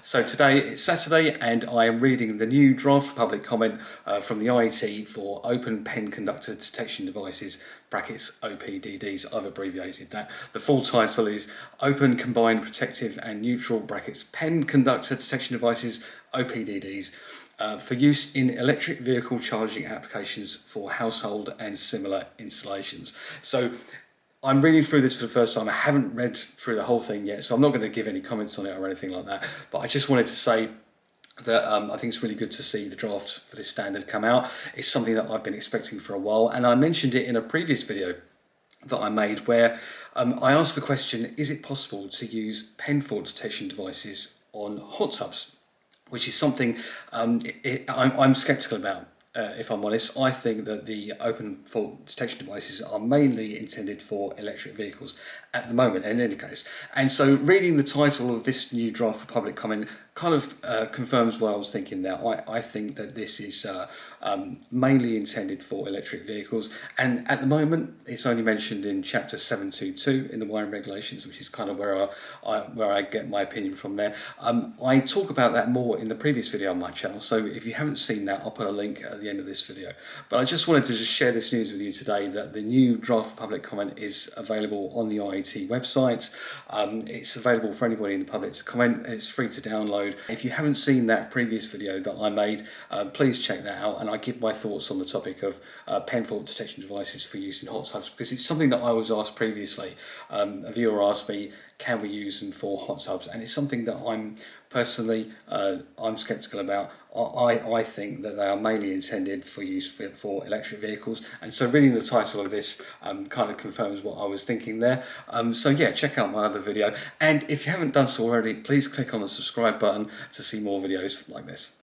So today it's Saturday and I am reading the new draft public comment from the IET for Open Pen Conductor Detection Devices, brackets OPDDs, I've abbreviated that. The full title is Open Combined Protective and Neutral, brackets Pen Conductor Detection Devices, OPDDs, for use in electric vehicle charging applications for household and similar installations. So I'm reading through this for the first time. I haven't read through the whole thing yet, so I'm not going to give any comments on it or anything like that. But I just wanted to say that I think it's really good to see the draft for this standard come out. It's something that I've been expecting for a while, and I mentioned it in a previous video that I made where I asked the question, is it possible to use pen fault detection devices on hot tubs? Which is something I'm sceptical about. If I'm honest, I think that the open fault detection devices are mainly intended for electric vehicles at the moment, in any case. And so reading the title of this new draft for public comment kind of confirms what I was thinking there. I think that this is mainly intended for electric vehicles, and at the moment it's only mentioned in chapter 722 in the wiring regulations, which is kind of where I get my opinion from there. I talk about that more in the previous video on my channel, so if you haven't seen that, I'll put a link at the end of this video. But I just wanted to just share this news with you today, that the new draft for public comment is available on the IET website. It's available for anybody in the public to comment. It's free to download. If you haven't seen that previous video that I made, please check that out, and I give my thoughts on the topic of pen fault detection devices for use in hot tubs, because it's something that I was asked previously. A viewer asked me, can we use them for hot tubs? And it's something that I'm personally I'm sceptical about. I think that they are mainly intended for use for electric vehicles, and so reading the title of this kind of confirms what I was thinking there. So yeah, check out my other video, and if you haven't done so already, please click on the subscribe button to see more videos like this.